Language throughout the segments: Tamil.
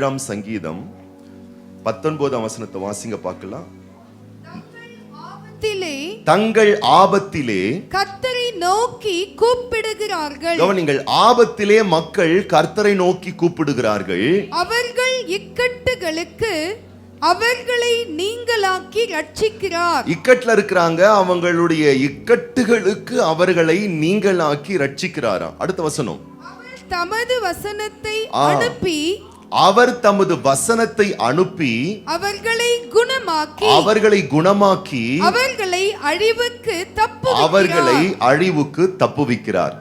57 சங்கீதம் 19 வசனத்தை வாசிங்க பார்க்கலாம். தங்கள் ஆபத்திலே கர்த்தரை நோக்கி கூப்பிடுகிறார்கள். கவனிங்கள், ஆபத்திலே மக்கள் கர்த்தரை நோக்கி கூப்பிடுகிறார்கள். அவர்கள் இக்கட்டுகளுக்கு அவர்களை நீங்களாக்கி ரட்சிக்கிறார். இக்கட்ல இருக்கிறாங்க, அவங்களுடைய இக்கட்டுகளுக்கு அவர்களை நீங்களாக்கி ரட்சிக்கிறாராம். அடுத்த வசனம், தமது வசனத்தை அனுப்பி அவர் தமது வசனத்தை அனுப்பி அவர்களை குணமாக்கி அவர்களை அழிவுக்கு தப்புவிக்கிறார்.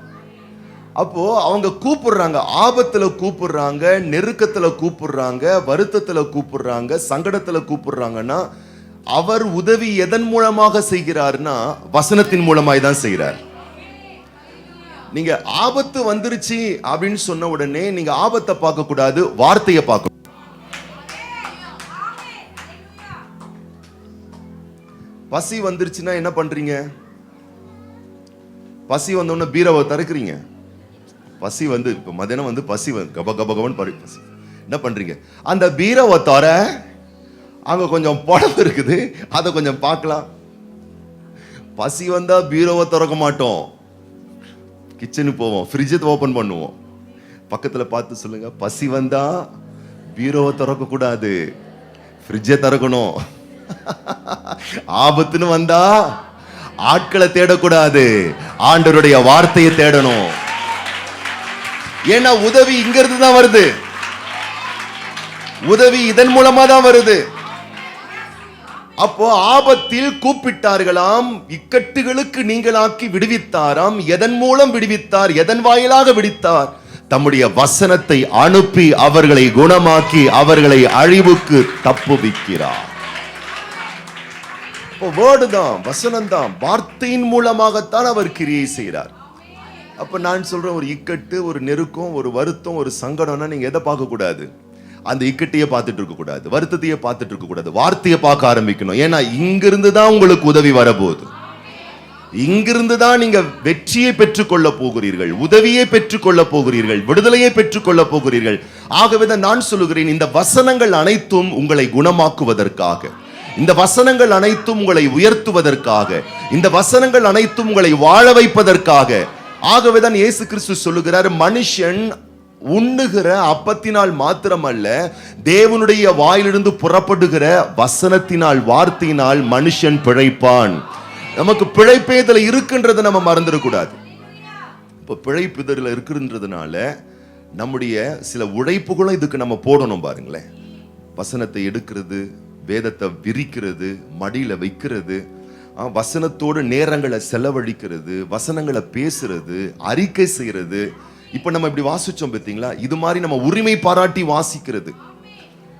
அப்போ அவங்க கூப்பிடுறாங்க, ஆபத்துல கூப்பிடுறாங்க, நெருக்கத்துல கூப்பிடுறாங்க, வருத்தத்துல கூப்பிடுறாங்க, சங்கடத்துல கூப்பிடுறாங்கன்னா அவர் உதவி எதன் மூலமாக செய்கிறார்னா வசனத்தின் மூலமாய் தான் செய்கிறார். நீங்க ஆபத்து வந்துருச்சு அப்படின்னு சொன்ன உடனே நீங்க ஆபத்தை பார்க்க கூடாது, வார்த்தையை பார்க்கணும். பசி வந்துருச்சுன்னா என்ன பண்றீங்க? பசி வந்தோடனே பீரவை திறக்கிறீங்க. பசி வந்து இப்ப மதியானம் வந்து பசி கப கபகவன் பசி என்ன பண்றீங்க? அந்த பீரவை தர அங்க கொஞ்சம் புடவை இருக்குது, அதை கொஞ்சம் பார்க்கலாம். பசி வந்தா பீரோவை திறக்க மாட்டோம், கிச்சனுக்கு போவோம், ஃப்ரிட்ஜை ஓபன் பண்ணுவோம். பக்கத்துல பார்த்து சொல்லுங்க, பசி வந்தா பீரோவை திறக்க கூடாது, ஃப்ரிட்ஜை திறக்கணும். ஆபத்துன்னு வந்தா ஆட்களை தேடக்கூடாது, ஆண்டவருடைய வார்த்தையை தேடணும். ஏன்னா உதவி இங்க இருந்து தான் வருது, உதவி இதன் மூலமா தான் வருது. அப்போ ஆபத்தில் கூப்பிட்டார்களாம், இக்கட்டுகளுக்கு நீங்களாக்கி விடுவித்தாராம். எதன் மூலம் விடுவித்தார்? எதன் வாயிலாக விடுவித்தார்? தம்முடைய வசனத்தை அனுப்பி அவர்களை குணமாக்கி அவர்களை அழிவுக்கு தப்புவிக்கிறார். வேர்டு தான், வசனம் தான், வார்த்தையின் மூலமாகத்தான் அவர் கிரியை செய்கிறார். அப்ப நான் சொல்றேன், ஒரு இக்கட்டு, ஒரு நெருக்கம், ஒரு வருத்தம், ஒரு சங்கடம்னா நீங்க எதை பார்க்க கூடாது? அந்த இக்கட்டையே பார்த்துட்டு இருக்க கூடாது, வருத்தத்தையே பார்த்துட்டு இருக்க கூடாது, வார்த்தையை பார்க்க ஆரம்பிக்கணும். ஏன்னா இங்கிருந்து தான் உங்களுக்கு உதவி வரப்போகுது, இங்கிருந்து தான் நீங்க வெற்றியை பெற்றுக்கொள்ள போகிறீர்கள், உதவியை பெற்றுக்கொள்ள போகிறீர்கள், விடுதலையை பெற்றுக்கொள்ள போகிறீர்கள். ஆகவே நான் சொல்லுகிறேன், இந்த வசனங்கள் அனைத்தும் உங்களை குணமாக்குவதற்காக, இந்த வசனங்கள் அனைத்தும் உங்களை உயர்த்துவதற்காக, இந்த வசனங்கள் அனைத்தும் உங்களை வாழ வைப்பதற்காக. ஆகவேதான் இயேசு கிறிஸ்து சொல்லுகிறார், மனுஷன் உண்ணுகிற அப்பத்தினால் மாத்திரமல்ல, தேவனுடைய வாயிலிருந்து புறப்படுகிற வசனத்தினால், வார்த்தையினால் மனுஷன் பிழைப்பான். நமக்கு பிழைப்பே இதுல இருக்குன்றதை நம்ம மறந்துடக்கூடாது. இப்ப பிழைப்பு இதுல இருக்குன்றதுனால நம்முடைய சில உழைப்புகளும் இதுக்கு நம்ம போடணும். பாருங்களேன், வசனத்தை எடுக்கிறது, வேதத்தை விரிக்கிறது, மடியில வைக்கிறது, வசனத்தோடு நேரங்களை செலவழிக்கிறது, வசனங்களை பேசுறது, அறிக்கை செய்யறது. இப்ப நம்ம இப்படி வாசிச்சோம் பார்த்தீங்களா? இது மாதிரி நம்ம உரிமை பாராட்டி வாசிக்கிறது.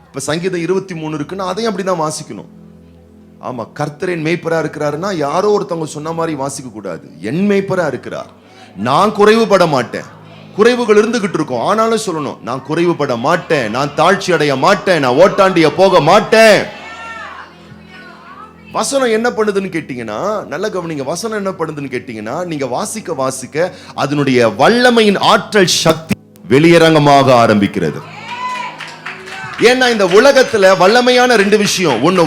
இப்ப சங்கீதம் 23 இருக்குன்னா அதையும் அப்படிதான் வாசிக்கணும். ஆமா, கர்த்தரின் மேய்ப்பரா இருக்கிறாருன்னா யாரோ ஒருத்தவங்க சொன்ன மாதிரி வாசிக்க கூடாது. என் மேய்ப்பரா இருக்கிறார், நான் குறைவுபட மாட்டேன். குறைவுகள் இருந்துகிட்டு இருக்கும், ஆனாலும் சொல்லணும், நான் குறைவுபட மாட்டேன், நான் தாழ்ச்சி அடைய மாட்டேன், நான் ஓட்டாண்டிய போக மாட்டேன். வசனம் என்ன பண்ணுதுன்னு கேட்டீங்கன்னா, நல்ல கவனிங்க, வசனம் என்ன பண்ணுதுன்னு கேட்டீங்கன்னா, நீங்க வாசிக்க வாசிக்க அதனுடைய வல்லமையின் ஆற்றல் சக்தி வெளியரங்கமாக ஆரம்பிக்கிறது. ஏன்னா இந்த உலகத்துல வல்லமையான 2 விஷயம், ஒன்னு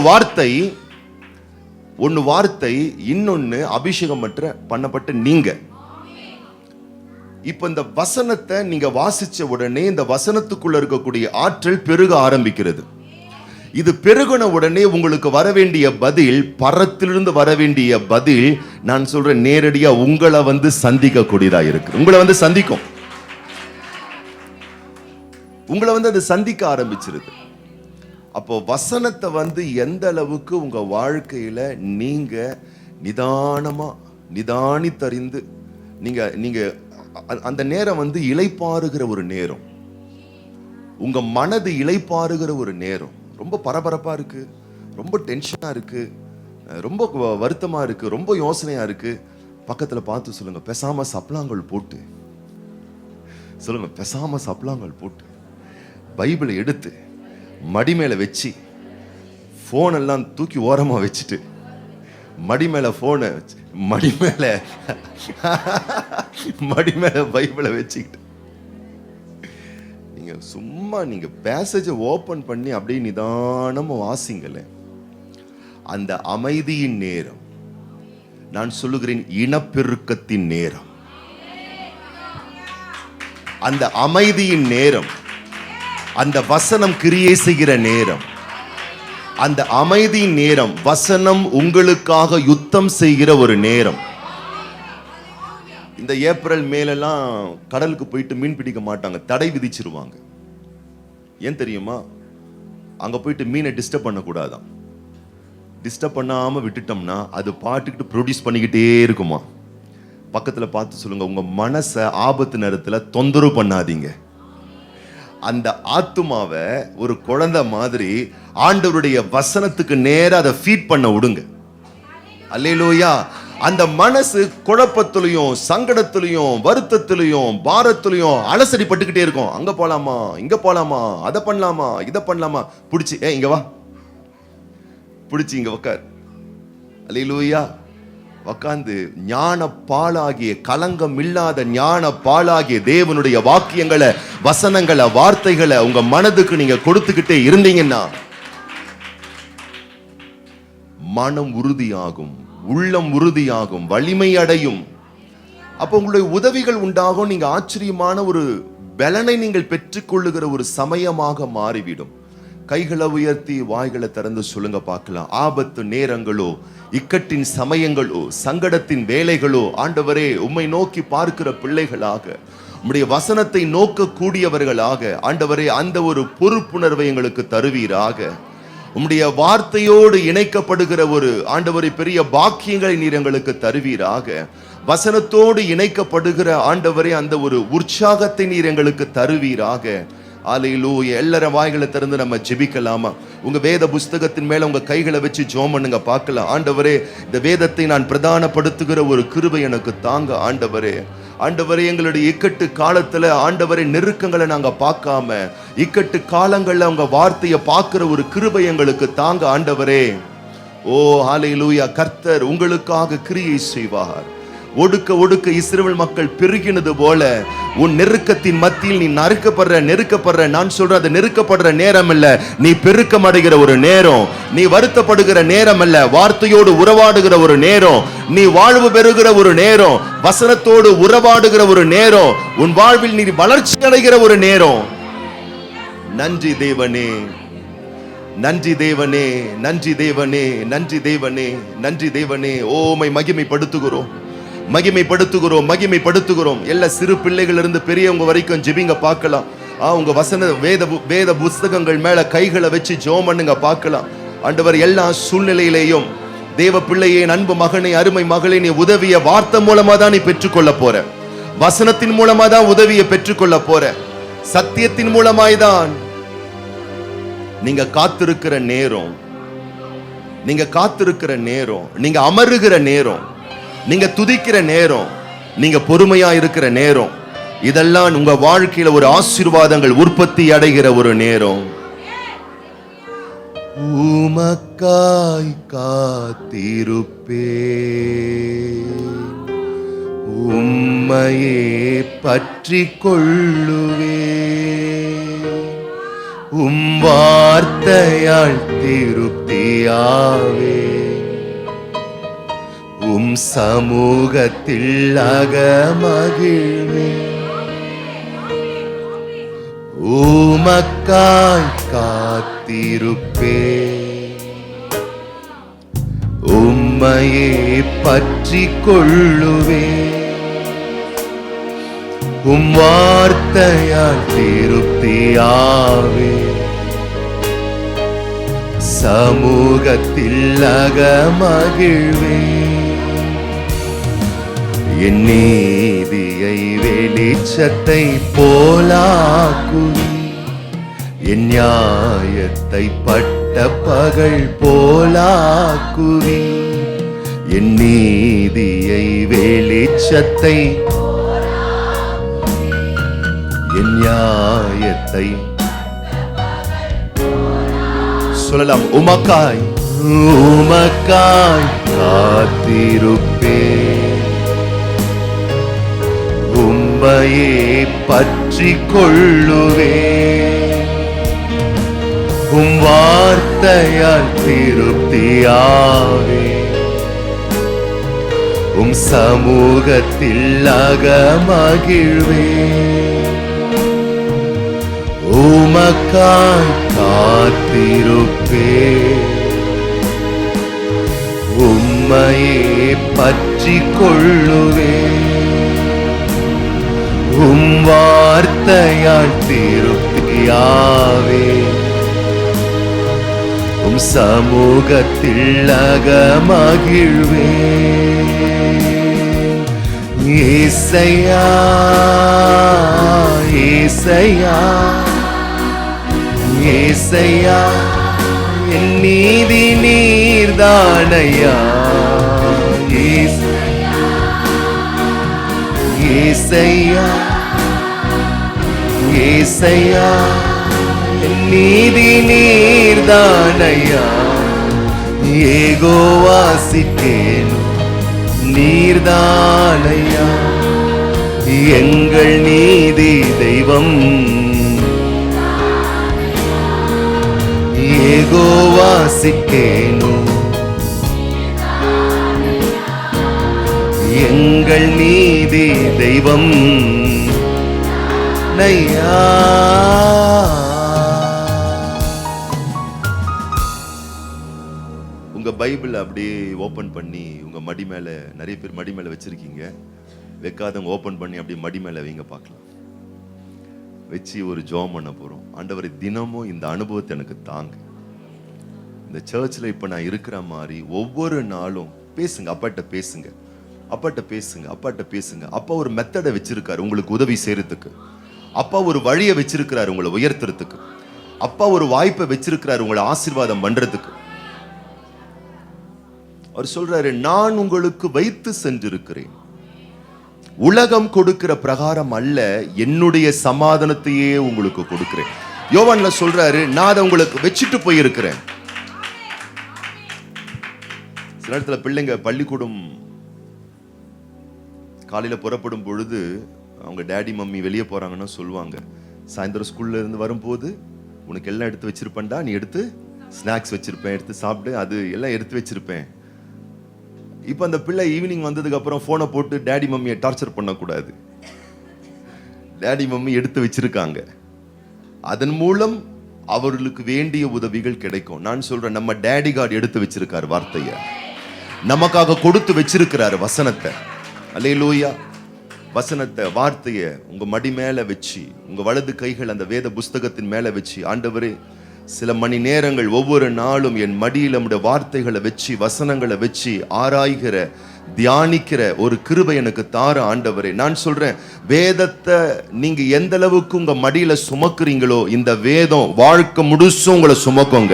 வார்த்தை, இன்னொன்னு அபிஷேகம் பண்ணப்பட்ட நீங்க. இப்ப இந்த வசனத்தை நீங்க வாசிச்ச உடனே இந்த வசனத்துக்குள்ள இருக்கக்கூடிய ஆற்றல் பெருக ஆரம்பிக்கிறது. இது பெருகுன உடனே உங்களுக்கு வர வேண்டிய பதில், பரத்திலிருந்து வர வேண்டிய பதில், நான் சொல்றேன், நேரடியா உங்களை வந்து சந்திக்க கூடியதா இருக்கு. உங்களை வந்து சந்திக்கும், உங்களை வந்து அது சந்திக்க ஆரம்பிச்சிருது. அப்போ வசனத்தை வந்து எந்த அளவுக்கு உங்க வாழ்க்கையில நீங்க நிதானித்தறிந்து நீங்க அந்த நேரம் வந்து இளைப்பாறுகிற ஒரு நேரம், உங்க மனது இளைப்பாறுகிற ஒரு நேரம். ரொம்ப பரபரப்பா இருக்கு, ரொம்ப டென்ஷனா இருக்கு, ரொம்ப வருத்தமா இருக்கு, ரொம்ப யோசனையா இருக்கு. பக்கத்துல பார்த்து சொல்லுங்க, பேசாம சப்ளாங்கல் போட்டு சொல்லுங்க, பேசாம சப்ளாங்கல் போட்டு பைபிளை எடுத்து மடி மேல வச்சு, போன் எல்லாம் தூக்கி ஓரமா வச்சுட்டு, மடி மேல போனை மடி மேல பைபிளை வச்சுக்கிட்டு நீங்க பேசேஜை ஓபன் பண்ணி அப்படியே நிதானமா வாசிங்களேன். அந்த அமைதியின் நேரம், நான் சொல்லுகிறேன் இனப்பெருக்கத்தின் நேரம், அந்த அமைதியின் நேரம், அந்த வசனம் கிரியை செய்கிற நேரம், அந்த அமைதியின் நேரம், வசனம் உங்களுக்காக யுத்தம் செய்கிற ஒரு நேரம். இந்த ஏப்ரல் மேலெல்லாம் கடலுக்கு போயிட்டு மீன் பிடிக்க மாட்டாங்க, தடை விதிச்சிருவாங்க. ஏன் தெரியுமா? அங்க போயிட்டு மீனை டிஸ்டர்ப் பண்ணக்கூடாதான். டிஸ்டர்ப் பண்ணாம விட்டுட்டோம்னா அது பாட்டுக்கிட்டு ப்ரொடியூஸ் பண்ணிக்கிட்டே இருக்குமா. பக்கத்துல பார்த்து சொல்லுங்க, உங்க மனசை ஆபத்து நேரத்துல தொந்தரவு பண்ணாதீங்க. அந்த ஆத்துமாவை ஒரு குழந்தை மாதிரி ஆண்டவருடைய வசனத்துக்கு நேரா அதை ஃபீட் பண்ண விடுங்க. அல்லேலூயா. அந்த மனசு குழப்பத்திலையும் சங்கடத்திலையும் வருத்தத்திலையும் பாரத்திலையும் அலசடி பட்டுக்கிட்டே இருக்கும். அங்க போலாமா, இங்க போலாமா, அதை பண்ணலாமா, இதை பண்ணலாமா, பிடிச்சி இங்க வா, பிடிச்சி இங்க உக்கார். அல்லேலூயா. உக்காந்து ஞான பாலாகிய, கலங்கம் இல்லாத ஞான பாலாகிய தேவனுடைய வாக்கியங்களை, வசனங்களை, வார்த்தைகளை உங்க மனதுக்கு நீங்க கொடுத்துக்கிட்டே இருந்தீங்கன்னா மனம் உறுதியாகும், உள்ளம் உறுதியாகும், வலிமை அடையும். அப்போ உங்களுடைய உதவிகள் உண்டாகும். நீங்க ஆச்சரியமான ஒரு பலனை நீங்கள் பெற்றுக்கொள்ளுகிற ஒரு சமயமாக மாறிவிடும். கைகளை உயர்த்தி வாய்களை திறந்து சொல்லுங்க பார்க்கலாம். ஆபத்து நேரங்களோ, இக்கட்டின் சமயங்களோ, சங்கடத்தின் வேலைகளோ, ஆண்டவரே உம்மை நோக்கி பார்க்கிற பிள்ளைகளாக, உம்முடைய வசனத்தை நோக்க கூடியவர்களாக ஆண்டவரே அந்த ஒரு பொறுப்புணர்வை எங்களுக்கு தருவீராக. உம்முடைய வார்த்தையோடு இணைக்கப்படுகிற ஒரு ஆண்டவரை பெரிய பாக்கியங்களை நீர் எங்களுக்கு தருவீராக. வசனத்தோடு இணைக்கப்படுகிற ஆண்டவரே அந்த ஒரு உற்சாகத்தை நீர் எங்களுக்கு தருவீராக. அல்லேலூயா. எல்லார வாய்களை திறந்து நம்ம ஜெபிக்கலாமா? உங்க வேத புஸ்தகத்தின் மேல உங்க கைகளை வச்சு ஜெபம் பண்ணுங்க பார்க்கலாம். ஆண்டவரே, இந்த வேதத்தை நான் பிரதானப்படுத்துகிற ஒரு கிருபை எனக்கு தாங்க ஆண்டவரே. ஆண்டவரே, எங்களுடைய இக்கட்டு காலத்துல ஆண்டவரே நெருக்கங்களை நாங்க பார்க்காம இக்கட்டு காலங்கள்ல உங்க வார்த்தையை பார்க்கிற ஒரு கிருபை எங்களுக்கு தாங்க ஆண்டவரே. ஓ அல்லேலூயா. கர்த்தர் உங்களுக்காக கிரியை செய்வார். ஒடுக்க ஒடுக்க இஸ்ரவேல் மக்கள் பெருகினது போல உன் நெருக்கத்தின் மத்தியில் நீ நெருக்கப்படுற நான் சொல்ற அது நெருக்கப்படுற நேரம் இல்ல, நீ பெருக்கம் அடைகிற ஒரு நேரம். நீ வருத்தப்படுகிற நேரம் அல்ல, வார்த்தையோடு உறவாடுகிற ஒரு நேரம். நீ வாழ்வு பெறுகிற ஒரு நேரம், வசனத்தோடு உறவாடுகிற ஒரு நேரம். உன் வாழ்வில் நீ வளர்ச்சி அடைகிற ஒரு நேரம். நன்றி தேவனே, நன்றி தேவனே, நன்றி தேவனே, நன்றி தேவனே, நன்றி தேவனே. ஓமை மகிமைப்படுத்துகிறோம், மகிமைப்படுத்துகிறோம், மகிமைப்படுத்துகிறோம். எல்லா சிறு பிள்ளைகள் இருந்து பெரியவங்க வரைக்கும் ஜெபிங்க பார்க்கலாம். உங்க வசன வேத புஸ்தகங்கள் மேல கைகளை வச்சு ஜெபம் பண்ணுங்க பார்க்கலாம். ஆண்டவர் எல்லா சூழ்நிலையிலேயும் தேவ பிள்ளையே, அன்பு மகனே, அருமை மகளே, நீ உதவிய வார்த்தை மூலமா தான் நீ பெற்றுக்கொள்ள போற. வசனத்தின் மூலமா தான் உதவியை பெற்றுக்கொள்ள போற. சத்தியத்தின் மூலமாய்தான் நீங்க காத்திருக்கிற நேரம், நீங்க காத்திருக்கிற நேரம், நீங்க அமருகிற நேரம், நீங்க துதிக்கிற நேரம், நீங்க பொறுமையா இருக்கிற நேரம், இதெல்லாம் உங்க வாழ்க்கையில ஒரு ஆசீர்வாதங்கள் உற்பத்தி அடைகிற ஒரு நேரம். உமக்காய் காத்திருப்பே, உம்மையே பற்றி கொள்ளுவே, உம் வார்த்தையால் திருப்தியாவே, உம் சமூகத்தில் அகமகிழ்வே, உமக்காய் காத்திருப்பே, உம்மையே பற்றி கொள்ளுவே, உம் வார்த்தையால் திருப்தியாவே, சமூகத்தில் அகமகிழ்வே, என் நீதியை வெளிச்சத்தை போலாக்குவி, என் நியாயத்தை பட்ட பகல் போலாக்குவி, என் நீதியை வெளிச்சத்தை, என் நியாயத்தை சொல்லலாம். உமக்காய் உமக்காய் காத்திருப்பே, உம்மை உம்மையே பற்றி கொள்ளுவே, உம் வார்த்தையால் திருப்தியாவே, உம் சமூகத்தில் அகமகிழ்வே, உமக்காய் காத்திருப்பே, உம்மையே பற்றி கொள்ளுவே, உம் வார்த்தையால் திருப்தியாவே, உம் சமூகத்தில் அகமகிழ்வே. ஏசையா ஏசையா ஏசையா, என் நீதி நீர்தானையா. ஏசையா ஏசையா, என் நீதி நீர்தானையா. ஏகோவாசிக்கேன் நீர்தானையா, எங்கள் நீதி தெய்வம். ஏகோவாசிக்கேனோ எங்கள் நீதி தெய்வம் நையா. உங்க பைபிள் அப்படியே ஓபன் பண்ணி உங்க மடி மேல, நிறைய பேர் மடி மேல வச்சிருக்கீங்க, வைக்காதவங்க ஓபன் பண்ணி அப்படியே மடி மேல வைங்க பார்க்கலாம். வச்சு ஒரு ஜெபம் பண்ண போறோம். ஆண்டவரே, தினமும் இந்த அனுபவத்தை எனக்கு தாங்க. இந்த சர்ச்சில் இப்ப நான் இருக்கிற மாதிரி ஒவ்வொரு நாளும் பேசுங்க, அப்பாட்ட பேசுங்க, அப்பாட்ட பேசுங்க, அப்பாட்ட பேசுங்க. அப்பா ஒரு மெத்தடை வச்சிருக்காரு உங்களுக்கு உதவி செய்யறதுக்கு. அப்பா ஒரு வழியை வச்சிருக்கிறாரு உங்களை உயர்த்துறதுக்கு. அப்பா ஒரு வாய்ப்பை வச்சிருக்கிறாரு உங்களை ஆசீர்வாதம் பண்றதுக்கு. அவர் சொல்றாரு, நான் உங்களுக்கு வைத்து சென்றிருக்கிறேன், உலகம் கொடுக்கிற பிரகாரம் அல்ல, என்னுடைய சமாதானத்தையே உங்களுக்கு கொடுக்கிறேன். யோவான்ல சொல்றாரு, நான் அதை உங்களுக்கு வச்சுட்டு போயிருக்கிறேன். சில இடத்துல பிள்ளைங்க பள்ளிக்கூடம் காலையில புறப்படும் பொழுது அவங்க டேடி மம்மி வெளியே போறாங்கன்னா சொல்லுவாங்க, சாயந்தரம் ஸ்கூல்ல இருந்து வரும்போது உனக்கு எல்லாம் எடுத்து வச்சிருப்பேன்டா, நீ எடுத்து ஸ்நாக்ஸ் வச்சிருப்பேன், எடுத்து சாப்பிடு, அது எல்லாம் எடுத்து வச்சிருப்பேன். இப்போ அந்த பிள்ளை ஈவினிங் வந்ததுக்கு அப்புறம் போனை போட்டு டேடி மம்மியை டார்ச்சர் பண்ணக்கூடாது. டேடி மம்மி எடுத்து வச்சிருக்காங்க, அதன் மூலம் அவர்களுக்கு வேண்டிய உதவிகள் கிடைக்கும். நான் சொல்றேன், நம்ம டேடி கார்டு எடுத்து வச்சிருக்காரு வார்த்தையை, நமக்காக கொடுத்து வச்சிருக்கிறாரு வசனத்தை. அல்லேலூயா. வசனத்தை, வார்த்தையை உங்க மடி மேல வச்சு, உங்க வலது கைகள் அந்த வேத புஸ்தகத்தின் மேல வச்சு, ஆண்டவரே சில மணி நேரங்கள் ஒவ்வொரு நாளும் என் மடியில் நம்முடைய வார்த்தைகளை வச்சு, வசனங்களை வச்சு ஆராய்கிற, தியானிக்கிற ஒரு கிருபை எனக்கு தார ஆண்டவரே. நான் சொல்றேன், வேதத்தை நீங்க எந்த அளவுக்கு உங்க மடியில சுமக்குறீங்களோ, இந்த வேதம் வாழ்க்கை முழுசும் உங்களை சுமக்குங்க.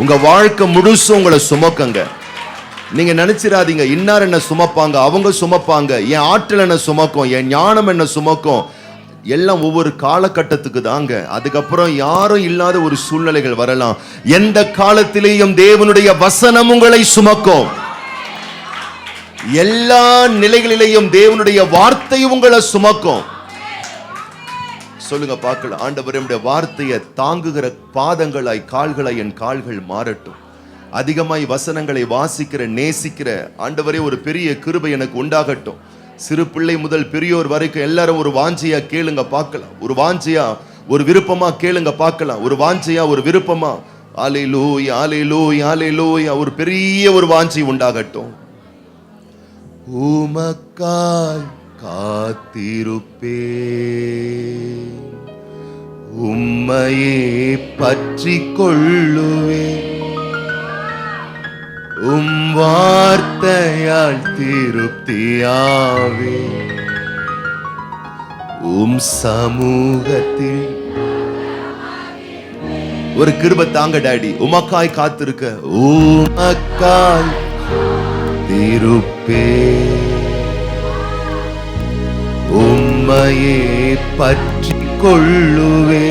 உங்க வாழ்க்கை முழுசும் உங்களை சுமக்குங்க. நீங்க நினைச்சிடாதீங்க, இன்னார் என்ன சுமப்பாங்க, அவங்க சுமப்பாங்க, என் ஆற்றல் என்ன சுமக்கும், என் ஞானம் என்ன சுமக்கும். எல்லாம் ஒவ்வொரு காலகட்டத்துக்கு தாங்க. அதுக்கப்புறம் யாரும் இல்லாத ஒரு சூழ்நிலைகள் வரலாம். எந்த காலத்திலேயும் தேவனுடைய வசனம் உங்களை சுமக்கும். எல்லா நிலைகளிலேயும் தேவனுடைய வார்த்தை உங்களை சுமக்கும். சொல்லுங்க பார்க்கலாம், ஆண்டவரே, உம்முடைய வார்த்தையை தாங்குகிற பாதங்களாய், கால்களாய் என் கால்கள் மாறட்டும். அதிகமாய் வசனங்களை வாசிக்கிற, நேசிக்கிற ஆண்டவரே, ஒரு பெரிய கிருபை எனக்கு உண்டாகட்டும். சிறு பிள்ளை முதல் பெரியோர் வரைக்கும் எல்லாரும் ஒரு வாஞ்சையா கேளுங்க பார்க்கலாம். ஒரு வாஞ்சையா, ஒரு விருப்பமா கேளுங்க பார்க்கலாம். ஒரு வாஞ்சையா, ஒரு விருப்பமா, அல்லேலூயா அல்லேலூயா அல்லேலூயா, ஒரு பெரிய ஒரு வாஞ்சை உண்டாகட்டும். உமக்காய் காத்திருப்பே, உம்மையே பற்றி கொள்ளுவே, உம் வார்த்தையால் திருப்தியாவே, உம் சமூகத்தில் ஒரு கிருபை தாங்க டாடி. உமக்காய் காத்திருக்க, உமக்காய் திருப்பே, உம்மையே பற்றி கொள்ளுவே,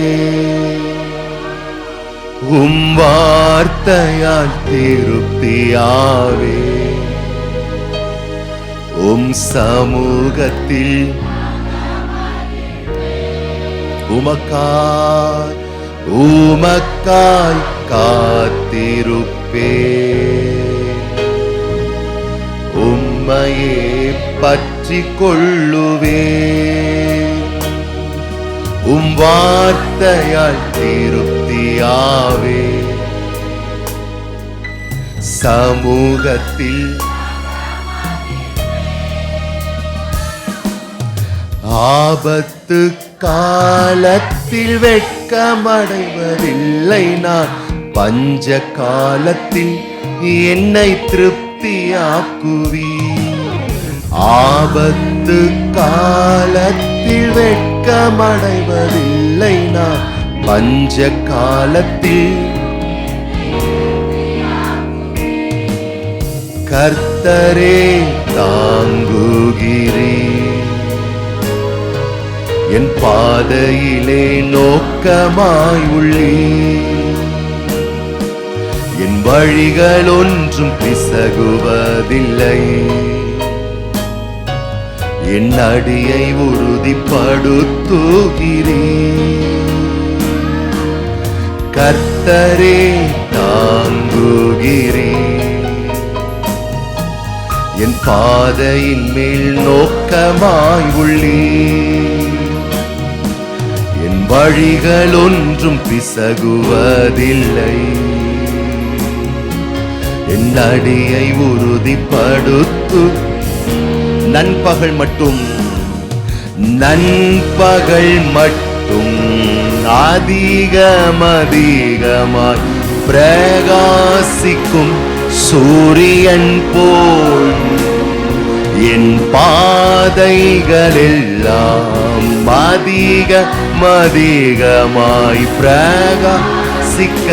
உம் வார்த்தையால் திருப்தியாவே, உம் சமூகத்தில் உமக்காய் உமக்காய் காத்திருப்பே, உம்மையே பற்றி கொள்ளுவே, உம் வார்த்தையால் திருப்தியாவே, சமூகத்தில் ஆபத்து காலத்தில் வெட்கமடைவதில்லை நான், பஞ்ச காலத்தில் என்னை திருப்தியாக்குவி, ஆபத்து காலத்தில் வெட்கமடைவதில்லை நான், பஞ்ச காலத்தில் கர்த்தரே தாங்குகிறீர், என் பாதையிலே நோக்கமாய் உள்ளீர், என் வழிகள் ஒன்றும் பிசகுவதில்லை, என் அடியை உறுதிப்படுத்துகிறீர், கர்த்தரே தாங்குகிறீர், என் பாதையின் மேல் நோக்கமாய் உள்ளீர், என் வழிகள் ஒன்றும் பிசகுவதில்லை, என் அடியை உறுதிப்படுத்து. நண்பகல் மட்டும் அதிகமாய் பிரகாசிக்கும் சூரியன் போல் என் பாதைகளெல்லாம் அதிகமாய் பிரகாசிக்க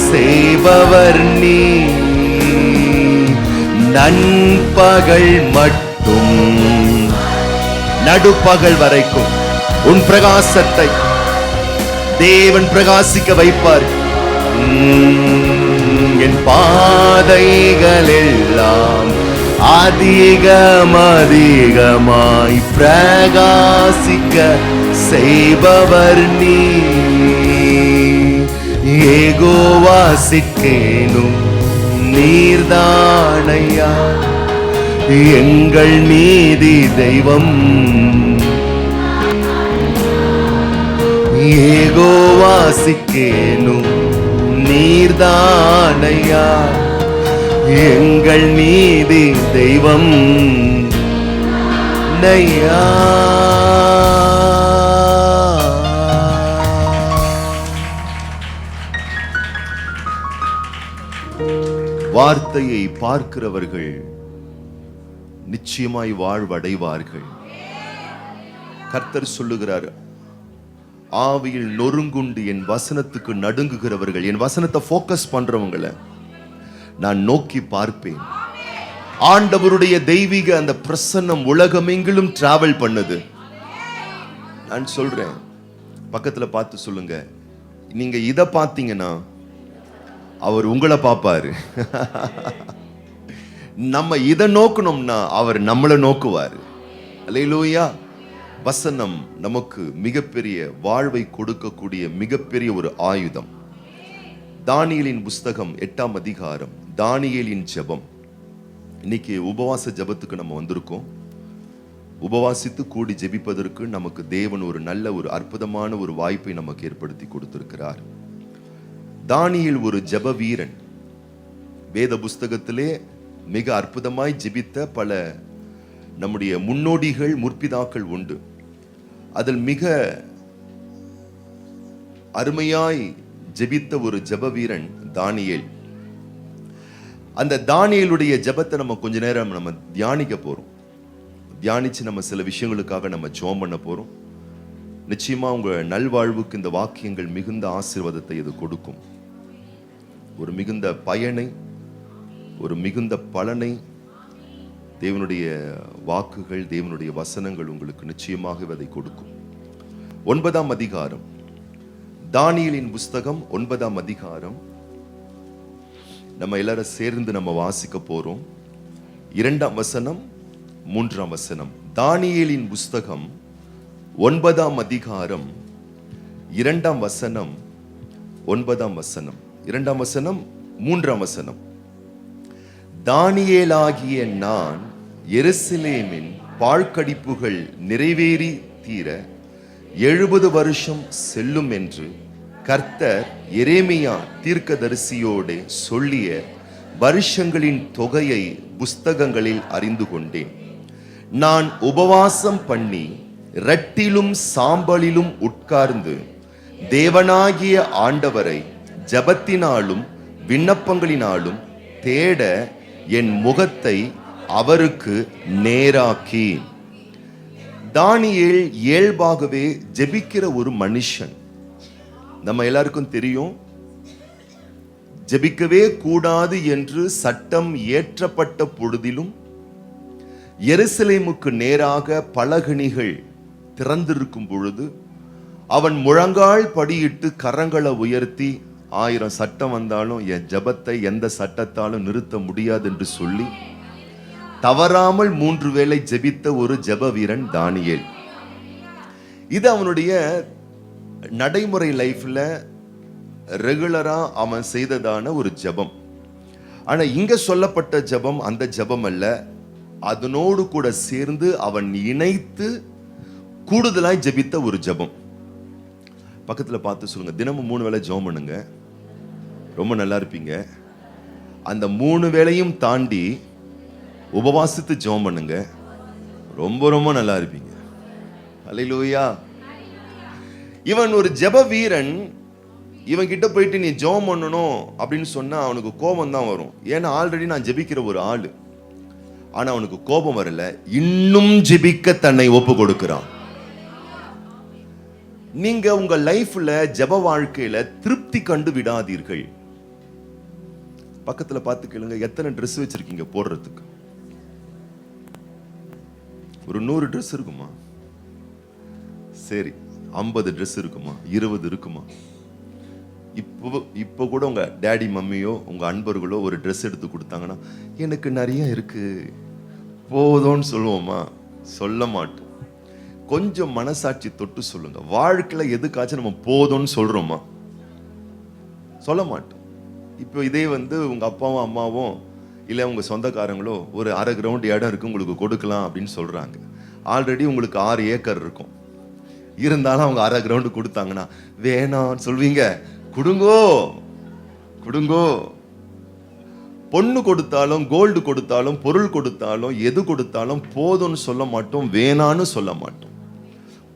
செய்பவர் நீ, நண்பகல் மட்டும் நடுப்பகல் வரைக்கும் உன் பிரகாசத்தை தேவன் பிரகாசிக்க வைப்பார், என் பாதைகளெல்லாம் அதிகமாய் பிரகாசிக்க செய்பவர் நீ, யெகோவா சிட்கேனும் நீர்தானையா எங்கள் நீதி தெய்வம், யெகோவா சிட்கேனும் நீர்தானையா எங்கள் நீதி தெய்வம் நையா. வார்த்தையை பார்க்கிறவர்கள் நிச்சயமாய் வாழ்வடைவார்கள். கர்த்தர் சொல்லுகிறார், ஆவியில் நொறுங்குண்டு என் வசனத்துக்கு நடுங்குகிறவர்கள், என் வசனத்தை போக்கஸ் பண்றவங்களை நான் நோக்கி பார்ப்பேன். ஆண்டவருடைய தெய்வீக அந்த பிரசன்னம் உலகமெங்கிலும் டிராவல் பண்ணுது. நான் சொல்றேன், பக்கத்துல பார்த்து சொல்லுங்க, நீங்க இத பார்த்தீங்கன்னா அவர் உங்களை பார்ப்பாரு. நம்ம இதை நோக்கணும்னா அவர் நம்மளை நோக்குவார். அல்லேலூயா. வசனம் நமக்கு மிகப்பெரிய வாழ்வை கொடுக்கக்கூடிய மிகப்பெரிய ஒரு ஆயுதம். தானியேலின் புஸ்தகம் 8ஆம் அதிகாரம், தானியேலின் ஜெபம். இன்னைக்கு உபவாச ஜெபத்துக்கு நம்ம வந்திருக்கோம். உபவாசித்து கூடி ஜெபிப்பதற்கு நமக்கு தேவன் ஒரு நல்ல ஒரு அற்புதமான ஒரு வாய்ப்பை நமக்கு ஏற்படுத்தி கொடுத்திருக்கிறார். தானியேல் ஒரு ஜெப வீரன். வேத புஸ்தகத்திலே மிக அற்புதமாய் ஜெபித்த பல நம்முடைய முன்னோடிகள் முற்பிதாக்கள் உண்டு. அதில் மிக அருமையாய் ஜெபித்த ஒரு ஜெப வீரன் தானியேல். அந்த தானியேலுடைய ஜெபத்தை நம்ம கொஞ்ச நேரம் நம்ம தியானிக்க போறோம். தியானிச்சு நம்ம சில விஷயங்களுக்காக நம்ம ஜெபம் பண்ண போறோம். நிச்சயமா உங்க நல்வாழ்வுக்கு இந்த வாக்கியங்கள் மிகுந்த ஆசீர்வாதத்தை இது கொடுக்கும். ஒரு மிகுந்த பயனை, ஒரு மிகுந்த பலனை தேவனுடைய வாக்குகள், தேவனுடைய வசனங்கள் உங்களுக்கு நிச்சயமாக அதை கொடுக்கும். 9ஆம் அதிகாரம், தானியேலின் புஸ்தகம் 9ஆம் அதிகாரம். நம்ம எல்லாரும் சேர்ந்து நம்ம வாசிக்க போறோம். 2ஆம் வசனம், 3ஆம் வசனம். தானியேலின் புஸ்தகம் 9ஆம் அதிகாரம் 2ஆம் வசனம் 9ஆம் வசனம், 2ஆம் வசனம் 3ஆம் வசனம். தானியேலாகிய நான் எருசலேமின் பாழ்கடிப்புகள் நிறைவேறி தீர 70 வருஷம் செல்லும் என்று கர்த்தர் எரேமியா தீர்க்கதரிசியோடு சொல்லிய வருஷங்களின் தொகையை புஸ்தகங்களில் அறிந்து கொண்டேன். நான் உபவாசம் பண்ணி இரட்டிலும் சாம்பலிலும் உட்கார்ந்து தேவனாகிய ஆண்டவரை ஜெபத்தினாலும் விண்ணப்பங்களினாலும் தேட என் முகத்தை அவருக்கு நேராக்கி. தானியேல் இயல்பாகவே ஜெபிக்கிற ஒரு மனுஷன். நம்ம எல்லாருக்கும் தெரியும், ஜெபிக்கவே கூடாது என்று சட்டம் இயற்றப்பட்ட பொழுதிலும் எருசலேமுக்கு நேராக பலகணிகள் திறந்திருக்கும் பொழுது அவன் முழங்கால் படியிட்டு கரங்களை உயர்த்தி 1000 சட்டம் வந்தாலும் என் ஜெபத்தை எந்த சட்டத்தாலும் நிறுத்த முடியாது என்று சொல்லி தவறாமல் 3 வேளை ஜெபித்த ஒரு ஜெப வீரன் தானியேல். இது அவனுடைய நடைமுறை லைஃப்ல ரெகுலரா அவன் செய்ததான ஒரு ஜெபம். ஆனா இங்க சொல்லப்பட்ட ஜெபம் அந்த ஜெபம் அல்ல, அதனோடு கூட சேர்ந்து அவன் இணைத்து கூடுதலாய் ஜெபித்த ஒரு ஜெபம். பக்கத்துல பார்த்து சொல்லுங்க, தினமும் 3 வேளை ஜெபம் பண்ணுங்க, ரொம்ப நல்லா இருப்பீங்க. அந்த 3 வேளையும் தாண்டி உபவாசித்து ஜெபம் பண்ணுங்க, ரொம்ப ரொம்ப நல்லா இருப்பீங்க. அல்லேலூயா. இவன் ஒரு ஜெப வீரன். இவன் கிட்ட போயிட்டு நீ ஜெபம் பண்ணணும் அப்படின்னு சொன்னா அவனுக்கு கோபம் தான் வரும். ஏன்னா ஆல்ரெடி நான் ஜெபிக்கிற ஒரு ஆளு. ஆனா அவனுக்கு கோபம் வரல, இன்னும் ஜெபிக்க தன்னை ஒப்பு கொடுக்கிறான். நீங்க உங்க லைஃப்ல ஜெப வாழ்க்கையில திருப்தி கண்டு விடாதீர்கள். பக்கத்துல பார்த்து கேளுங்க, எத்தனை ட்ரெஸ் வச்சிருக்கீங்க போடுறதுக்கு? ஒரு 100 ட்ரெஸ் இருக்குமா? சரி, 50 ட்ரெஸ் இருக்குமா? 20 இருக்குமா? இப்போ கூட உங்க டேடி மம்மியோ உங்க அன்பர்களோ ஒரு ட்ரெஸ் எடுத்து கொடுத்தாங்கன்னா எனக்கு நிறைய இருக்கு போதும்னு சொல்லுவோமா? சொல்ல மாட்டோம். கொஞ்சம் மனசாட்சி தொட்டு சொல்லுங்க, வாழ்க்கையில எதுக்காச்சும் நம்ம போதும்னு சொல்றோமா? சொல்ல மாட்டோம். இப்போ இதே உங்க அப்பாவும் அம்மாவும் இல்லை உங்க சொந்தக்காரங்களோ ஒரு 1/2 கிரவுண்ட் இடம் இருக்கு உங்களுக்கு கொடுக்கலாம் அப்படின்னு சொல்றாங்க. ஆல்ரெடி உங்களுக்கு 6 ஏக்கர் இருக்கும். இருந்தாலும் அவங்க 1/2 கிரவுண்டு கொடுத்தாங்கன்னா வேணாம்னு சொல்வீங்க? கொடுங்கோ கொடுங்கோ. பொண்ணு கொடுத்தாலும் கோல்டு கொடுத்தாலும் பொருள் கொடுத்தாலும் எது கொடுத்தாலும் போதும்னு சொல்ல மாட்டோம், வேணான்னு சொல்ல மாட்டோம்.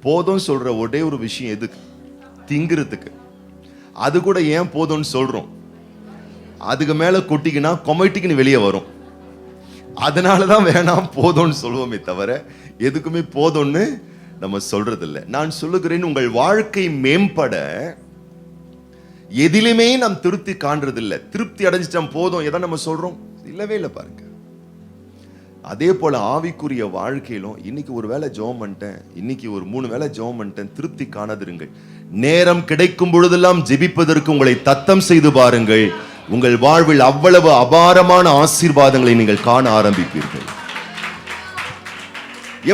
போதும் சொல்ற ஒரே ஒரு விஷயம் எதுக்கு? திங்கிறதுக்கு. அது கூட ஏன் போதும்னு சொல்றோம்? அதுக்கு மேல கொட்டிக்கினா கொமைட்டிக்குன்னு வெளியே வரும். அதனாலதான் வேணாம் போதும்னு சொல்லுவோமே தவிர எதுக்குமே போதும்னு நம்ம சொல்றது இல்லை. நான் சொல்லுகிறேன், உங்கள் வாழ்க்கை மேம்பட எதிலுமே நாம் திருப்தி காண்றது இல்லை. திருப்தி அடைஞ்சிட்டோம் போதும் எதை நம்ம சொல்றோம்? இல்லவே இல்லை. பாருங்க, அதே போல ஆவிக்குரிய வாழ்க்கையிலும் இன்னைக்கு ஒரு வேளை ஜெபம் பண்ணிட்டேன், இன்னைக்கு ஒரு 3 வேளை ஜெபம் பண்ணிட்டேன், திருப்தி காணாதிருங்கள். நேரம் கிடைக்கும் பொழுதெல்லாம் ஜெபிப்பதற்கு உங்களை தத்தம் செய்து பாருங்கள். உங்கள் வாழ்வில் அவ்வளவு அபாரமான ஆசீர்வாதங்களை நீங்கள் காண ஆரம்பிப்பீர்கள்.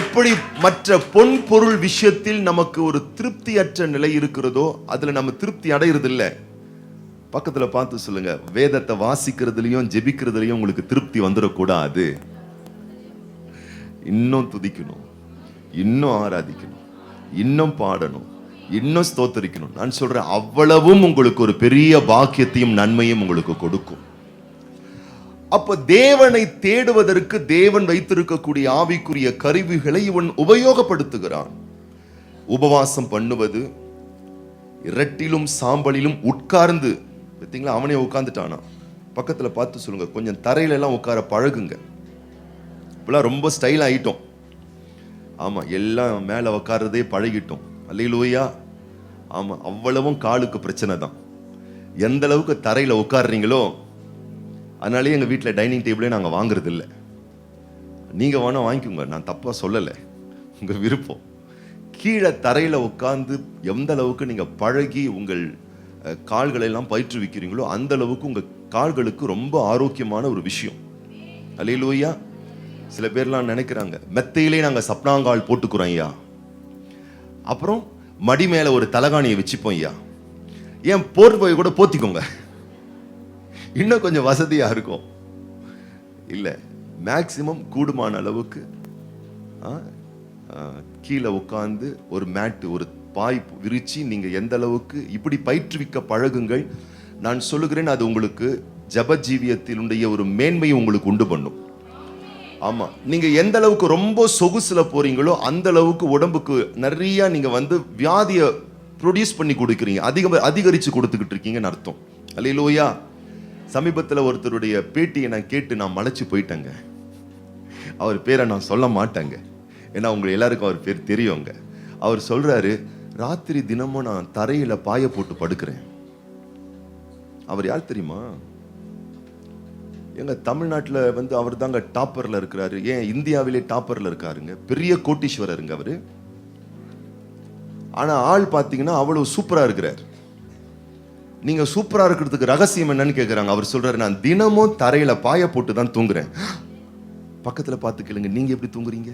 எப்படி மற்ற பொன் பொருள் விஷயத்தில் நமக்கு ஒரு திருப்தியற்ற நிலை இருக்கிறதோ அதுல நம்ம திருப்தி அடைகிறது இல்லை. பக்கத்துல பார்த்து சொல்லுங்க, வேதத்தை வாசிக்கிறதுலயும் ஜெபிக்கிறதுலயும் உங்களுக்கு திருப்தி வந்துடக்கூடாது. இன்னும் துதிக்கணும், இன்னும் ஆராதிக்கணும், இன்னும் பாடணும், இன்னும் ஸ்தோத்தரிக்கணும். நான் சொல்றேன், அவ்வளவும் உங்களுக்கு ஒரு பெரிய பாக்கியத்தையும் நன்மையும் உங்களுக்கு கொடுக்கும். அப்ப தேவனை தேடுவதற்கு தேவன் வைத்திருக்கக்கூடிய ஆவிக்குரிய கருவிகளை இவன் உபயோகப்படுத்துகிறான். உபவாசம் பண்ணுவது, இரட்டிலும் சாம்பலிலும் உட்கார்ந்து. பார்த்தீங்களா, அவனே உட்கார்ந்துட்டானா. பக்கத்துல பார்த்து சொல்லுங்க, கொஞ்சம் தரையில எல்லாம் உட்கார பழகுங்க. இப்பெல்லாம் ரொம்ப ஸ்டைல் ஆயிட்டோம். ஆமா, எல்லாம் மேல உட்கார்றதே பழகிட்டோம். அல்லேலூயா. ஆமா, அவ்வளவும் காலுக்கு பிரச்சனை தான். எந்த அளவுக்கு தரையில உட்கார்றீங்களோ அதனாலே எங்கள் வீட்டில் டைனிங் டேபிளே நாங்கள் வாங்குறது இல்லை. நீங்கள் வேணால் வாங்கிக்கோங்க, நான் தப்பாக சொல்லலை, உங்கள் விருப்பம். கீழே தரையில் உட்காந்து எந்த அளவுக்கு நீங்கள் பழகி உங்கள் கால்களெல்லாம் பயிற்றுவிக்கிறீங்களோ அந்த அளவுக்கு உங்கள் கால்களுக்கு ரொம்ப ஆரோக்கியமான ஒரு விஷயம். அல்லேலூயா. சில பேர்லாம் நினைக்கிறாங்க, மெத்தையிலே நாங்கள் சப்னாங்கால் போட்டுக்கிறோம் ஐயா. அப்புறம் மடி மேல ஒரு தலகாணியை வச்சுப்போம் ஐயா, ஏன் போர்வை கூட போத்திக்கோங்க, இன்னும் கொஞ்சம் வசதியா இருக்கும். இல்ல, மேக்சிமம் கூடுமான அளவுக்கு கீழே உட்கார்ந்து ஒரு மேட்டு, ஒரு பாய் விரிச்சு நீங்க எந்த அளவுக்கு இப்படி பயிற்றுவிக்க பழகுங்கள். நான் சொல்லுகிறேன், அது உங்களுக்கு ஜபஜீவியத்தினுடைய ஒரு மேன்மையை உங்களுக்கு உண்டு பண்ணும். ஆமா, நீங்க எந்த அளவுக்கு ரொம்ப சொகுசுல போறீங்களோ அந்த அளவுக்கு உடம்புக்கு நிறைய நீங்க வியாதியை ப்ரொடியூஸ் பண்ணி கொடுக்குறீங்க, அதிகரிச்சு கொடுத்துக்கிட்டு இருக்கீங்கன்னு அர்த்தம். அல்லேலூயா. சமீபத்தில் ஒருத்தருடைய பேட்டியை நான் கேட்டு நான் மலைச்சு போயிட்டேங்க. அவர் பேரை நான் சொல்ல மாட்டேங்க, ஏன்னா உங்க எல்லாருக்கும் அவர் பேர் தெரியுங்க. அவர் சொல்றாரு, ராத்திரி தினமும் நான் தரையில பாய போட்டு படுக்கிறேன். அவர் யார் தெரியுமா? எங்க தமிழ்நாட்டில் அவர் தாங்க டாப்பர்ல இருக்கிறாரு. ஏன் இந்தியாவிலே டாப்பர்ல இருக்காருங்க, பெரிய கோட்டீஸ்வரருங்க அவரு. ஆனா ஆள் பாத்தீங்கன்னா அவ்வளவு சூப்பரா இருக்கிறார். நீங்க சூப்பரா இருக்கிறதுக்கு ரகசியம் என்னன்னு கேக்குறாங்க. அவர் சொல்றாரு, நான் தினமும் தரையில பாய போட்டு தான் தூங்குறேன். பக்கத்துல பார்த்து கேளுங்க, நீங்க எப்படி தூங்குறீங்க?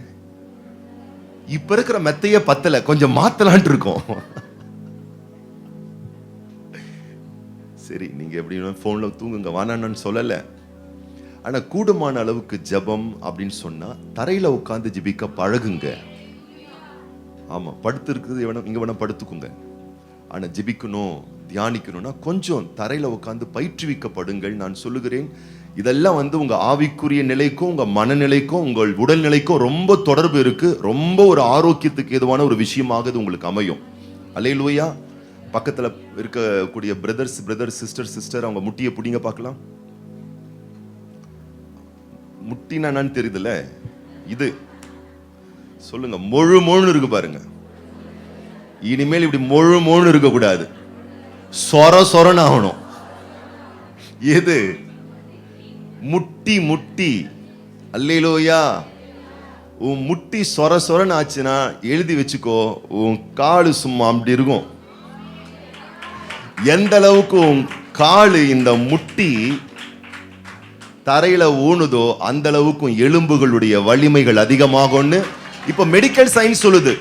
இப்ப இருக்கிற மெத்தைய பத்தல, கொஞ்சம் மாத்தலான் இருக்கோம். சரி, நீங்க எப்படி போன்ல தூங்குங்க, வானான்னு சொல்லல. ஆனா கூடுமான அளவுக்கு ஜபம் அப்படின்னு சொன்னா தரையில உட்கார்ந்து ஜபிக்க பழகுங்க. ஆமா, படுத்து இருக்குது இங்க வேணா படுத்துக்குங்க. ஆனா ஜபிக்கணும், தியானிக்கணும்னா கொஞ்சம் தரையில உட்கார்ந்து பயிற்றுவிக்கப்படுங்கள். நான் சொல்லுகிறேன், இதெல்லாம் உங்க ஆவிக்குரிய நிலைக்கும் உங்க மனநிலைக்கும் உங்கள் உடல்நிலைக்கும் ரொம்ப தொடர்பு இருக்கு. ரொம்ப ஒரு ஆரோக்கியத்துக்கு ஏதுவான ஒரு விஷயமாக இது உங்களுக்கு அமையும். அல்லேலூயா. பக்கத்துல இருக்கக்கூடிய பிரதர் சிஸ்டர் அவங்க முட்டியை பிடிங்க பார்க்கலாம். முட்டினா என்னன்னு தெரியுதுல்ல, இது சொல்லுங்க, மொழு இருக்கு பாருங்க. இனிமேல் இப்படி மொழு இருக்க கூடாது, சொரன்னு ஆகணும். எது? முட்டி. அல்லேலூயா. உன் முட்டி சொரன்னு ஆச்சுன்னா எழுதி வச்சுக்கோ, உன் காலு சும்மா அப்படி இருக்கும். எந்த அளவுக்கு உன் காலு இந்த முட்டி தரையில ஊனுதோ அந்த அளவுக்கு எலும்புகளுடைய வலிமைகள் அதிகமாகும்னு இப்ப மெடிக்கல் சயின்ஸ் சொல்லுது.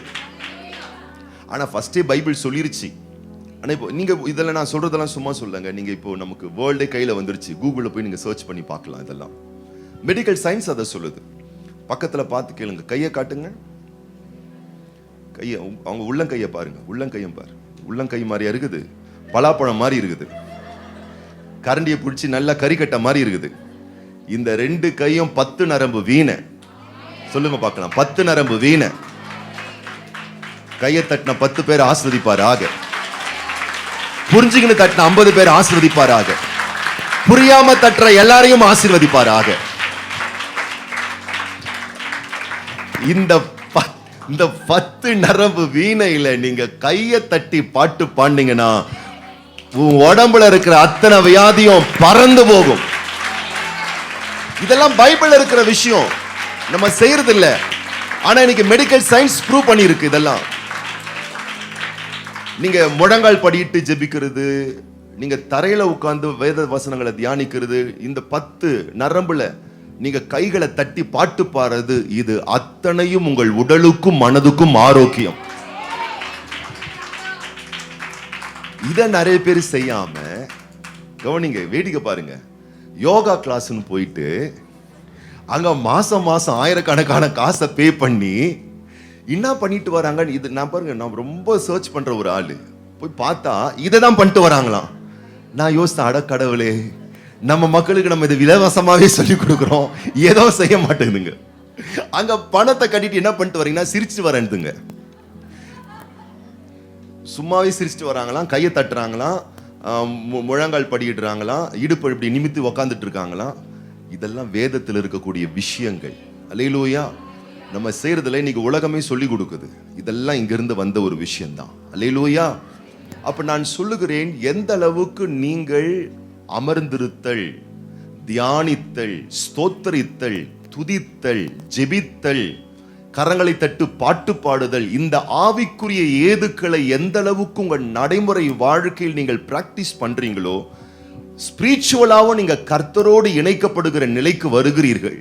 ஆனா ஃபர்ஸ்டே பைபிள் சொல்லிருச்சு. ஆனா இப்போ நீங்க இதெல்லாம் நான் சொல்றதெல்லாம் சும்மா சொல்லுங்க. நீங்க இப்போ நமக்கு வேர்ல்டே கையில வந்துருச்சு, கூகுள்ல போய் நீங்க சர்ச் பண்ணி பார்க்கலாம். இதெல்லாம் மெடிக்கல் சயின்ஸ் அதை சொல்லுது. பக்கத்துல பார்த்து கேளுங்க, கையை காட்டுங்க. கையை, அவங்க உள்ளங்கையை பாருங்க. உள்ளங்கையும் பாரு, உள்ளங்கை மாதிரியா இருக்குது, பலாப்பழம் மாதிரி இருக்குது, கரண்டியை பிடிச்சி நல்லா கறிக்கட்ட மாதிரி இருக்குது. இந்த ரெண்டு கையும் 10 நரம்பு வீணை. சொல்லுங்க பார்க்கலாம், 10 நரம்பு வீணை. கையை தட்டின 10 பேர் ஆசீர்வதிப்பாராக, புரிஞ்சுக்கின்னு தட்டின 50 பேர் ஆசீர்வதிப்பாராக, புரியாம தட்டுற எல்லாரையும் ஆசீர்வதிப்பாராக. இந்த 10 நரம்பு வீணையில நீங்க கையை தட்டி பாட்டு பாண்டிங்கன்னா உன் உடம்புல இருக்கிற அத்தனை வியாதியும் பறந்து போகும். இதெல்லாம் பைபிள்ல இருக்கிற விஷயம், நம்ம செய்யறது இல்ல. ஆனா இன்னைக்கு மெடிக்கல் சயின்ஸ் ப்ரூவ் பண்ணிருக்கு. இதெல்லாம் நீங்க முழங்கால் படியிட்டு ஜெபிக்கிறது, நீங்க தரையில உட்கார்ந்து வேத வசனங்களை தியானிக்கிறது, இந்த 10 நரம்புல நீங்க கைகளை தட்டி பாட்டு பாடுறது, இது அத்தனையும் உங்கள் உடலுக்கும் மனதுக்கும் ஆரோக்கியம். இத நிறைய பேர் செய்யாம கவனிங்க, வேடிக்கை பாருங்க. யோகா கிளாஸ்னு போயிட்டு அங்க மாசம் ஆயிரக்கணக்கான காசை பே பண்ணி என்ன பண்ணிட்டு வராங்க. இது நான் பாருங்க, நான் ரொம்ப சர்ச் பண்ற ஒரு ஆளு, போய் பார்த்தா இதை தான் பண்ணிட்டு வராங்களாம். நான் யோசித்தேன், அட கடவுளே, நம்ம மக்களுக்கு நம்ம இதை இலவசமாவே சொல்லி கொடுக்குறோம், ஏதோ செய்ய மாட்டேங்குதுங்க. அங்க பணத்தை கட்டிட்டு என்ன பண்ணிட்டு வரீங்கன்னா சிரிச்சுட்டு வரேன்னுங்க. சும்மாவே சிரிச்சுட்டு வராங்களாம், கையை தட்டுறாங்களாம், முழங்கால் படியிடுறாங்களாம், இடுப்பு இப்படி நிமித்து உக்காந்துட்டு இருக்காங்களாம். இதெல்லாம் வேதத்தில் இருக்கக்கூடிய விஷயங்கள். அல்லேலூயா. நம்ம செய்யறதுல இன்னைக்கு உலகமே சொல்லி கொடுக்குது. இதெல்லாம் இங்கிருந்து வந்த ஒரு விஷயம்தான். அல்லேலூயா. அப்ப நான் சொல்லுகிறேன், எந்த அளவுக்கு நீங்கள் அமர்ந்திருத்தல், தியானித்தல், ஸ்தோத்தரித்தல், துதித்தல், ஜெபித்தல், கரங்களை தட்டு பாட்டு பாடுதல், இந்த ஆவிக்குரிய ஏதுக்களை எந்த அளவுக்கு உங்கள் நடைமுறை வாழ்க்கையில் நீங்கள் பிராக்டிஸ் பண்றீங்களோ, ஸ்பிரிச்சுவலாவும் நீங்க கர்த்தரோடு இணைக்கப்படுகிற நிலைக்கு வருகிறீர்கள்.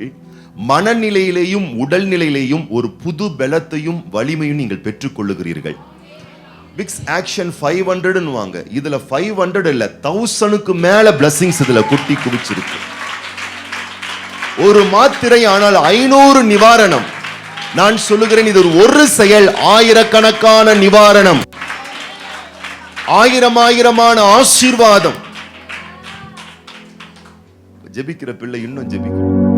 மனநிலையிலேயும் உடல் நிலையிலேயும் ஒரு புது பலத்தையும் வலிமையும் நீங்கள் பெற்றுக் கொள்ளுகிறீர்கள். விக்ஸ் ஆக்ஷன் 500 வாங்க. இதுல 500 இல்ல 1000க்கு மேல blessings இதுல குட்டி குவிச்சிருக்கு. ஒரு மாத்திரை ஆனால் 500 நிவாரணம். நான் சொல்லுகிறேன், இது ஒரு செயல் ஆயிரக்கணக்கான நிவாரணம், ஆயிரமான ஆசீர்வாதம். ஜெபிக்கிற பிள்ளை இன்னும் ஜெபிக்கணும்.